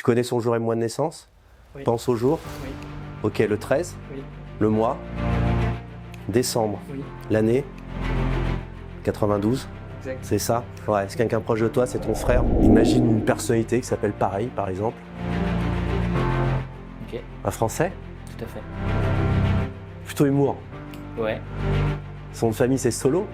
connais son jour et mois de naissance? Oui. Pense au jour? Oui. Ok, le 13? Oui. Le mois? Décembre? Oui. L'année? 92? Exact. C'est ça? Ouais, c'est quelqu'un proche de toi, c'est ton frère. Imagine une personnalité qui s'appelle pareil, par exemple. Ok. Un Français? Tout à fait. Plutôt humour. Ouais. Son nom de famille, c'est Solo?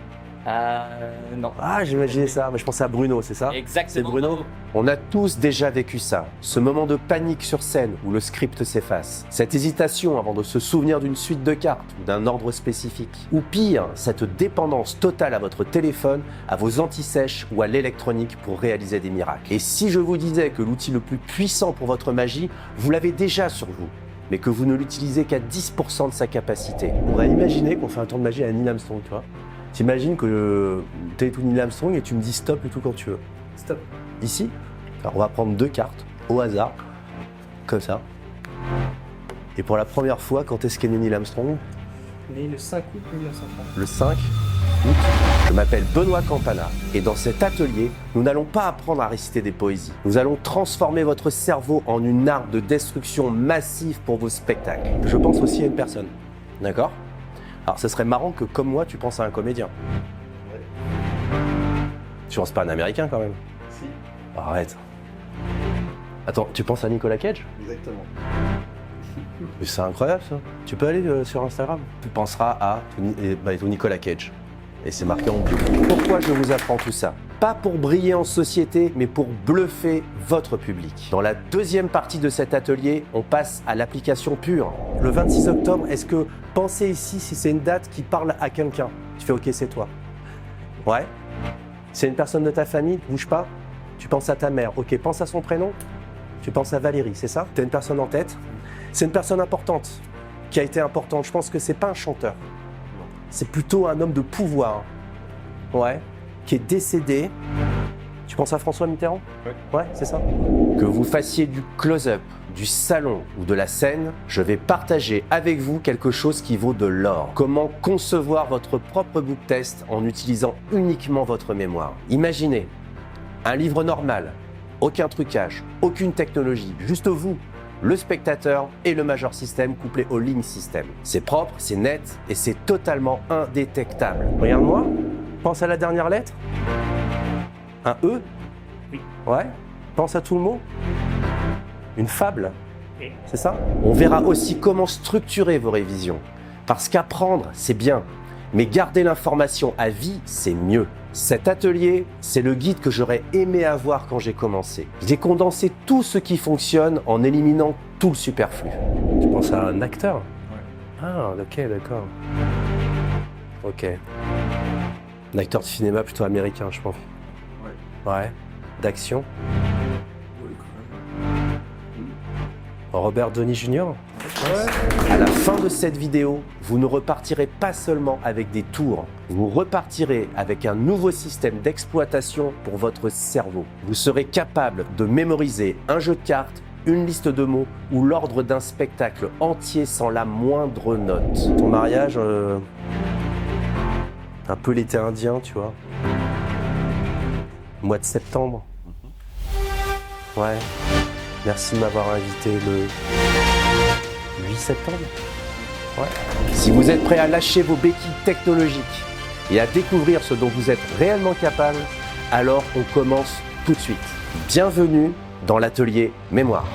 Non. Ah, j'imaginais ça, mais je pensais à Bruno, c'est ça? Exactement. C'est Bruno? On a tous déjà vécu ça, ce moment de panique sur scène où le script s'efface, cette hésitation avant de se souvenir d'une suite de cartes ou d'un ordre spécifique, ou pire, cette dépendance totale à votre téléphone, à vos antisèches ou à l'électronique pour réaliser des miracles. Et si je vous disais que l'outil le plus puissant pour votre magie, vous l'avez déjà sur vous, mais que vous ne l'utilisez qu'à 10% de sa capacité. On va imaginer qu'on fait un tour de magie à Neil Armstrong, tu vois. T'imagines que tu es tout Neil Armstrong et tu me dis stop et tout quand tu veux. Stop. Ici, alors on va prendre 2 cartes au hasard, comme ça. Et pour la première fois, quand est-ce qu'est né Neil Armstrong? Né le 5 août 1930. Le 5 août. Je m'appelle Benoît Campana et dans cet atelier, nous n'allons pas apprendre à réciter des poésies. Nous allons transformer votre cerveau en une arme de destruction massive pour vos spectacles. Je pense aussi à une personne, d'accord? Alors, ce serait marrant que, comme moi, tu penses à un comédien. Ouais. Tu penses pas à un Américain, quand même? Si. Arrête. Attends, tu penses à Nicolas Cage? Exactement. Mais c'est incroyable, ça. Tu peux aller sur Instagram. Tu penseras à ton Nicolas Cage. Et c'est marqué en bio. Pourquoi je vous apprends tout ça? Pas pour briller en société, mais pour bluffer votre public. Dans la deuxième partie de cet atelier, on passe à l'application pure. Le 26 octobre, est-ce que pensez ici si c'est une date qui parle à quelqu'un? Tu fais OK, c'est toi. Ouais. C'est une personne de ta famille, bouge pas. Tu penses à ta mère. OK, pense à son prénom. Tu penses à Valérie, c'est ça? Tu as une personne en tête? C'est une personne importante, qui a été importante. Je pense que c'est pas un chanteur. C'est plutôt un homme de pouvoir. Ouais. Qui est décédé. Tu penses à François Mitterrand? Ouais, c'est ça. Que vous fassiez du close-up, du salon ou de la scène, je vais partager avec vous quelque chose qui vaut de l'or. Comment concevoir votre propre book test en utilisant uniquement votre mémoire. Imaginez un livre normal, aucun trucage, aucune technologie, juste vous, le spectateur et le major system couplé au Link system. C'est propre, c'est net et c'est totalement indétectable. Regarde-moi, pense à la dernière lettre. Un E? Oui. Ouais. Pense à tout le mot. Une fable. Oui. C'est ça? On verra aussi comment structurer vos révisions. Parce qu'apprendre, c'est bien. Mais garder l'information à vie, c'est mieux. Cet atelier, c'est le guide que j'aurais aimé avoir quand j'ai commencé. J'ai condensé tout ce qui fonctionne en éliminant tout le superflu. Tu penses à un acteur? Ouais. Ah, ok, d'accord. Ok. Un acteur de cinéma plutôt américain, je pense. Ouais. Ouais. D'action? Oui, quand même. Robert Downey Jr.? Ouais. À la fin de cette vidéo, vous ne repartirez pas seulement avec des tours, vous repartirez avec un nouveau système d'exploitation pour votre cerveau. Vous serez capable de mémoriser un jeu de cartes, une liste de mots ou l'ordre d'un spectacle entier sans la moindre note. Ton mariage, un peu l'été indien, tu vois. Mois de septembre. Ouais. Merci de m'avoir invité le 8 septembre. Ouais. Si vous êtes prêt à lâcher vos béquilles technologiques et à découvrir ce dont vous êtes réellement capable, alors on commence tout de suite. Bienvenue dans l'atelier Mémoire.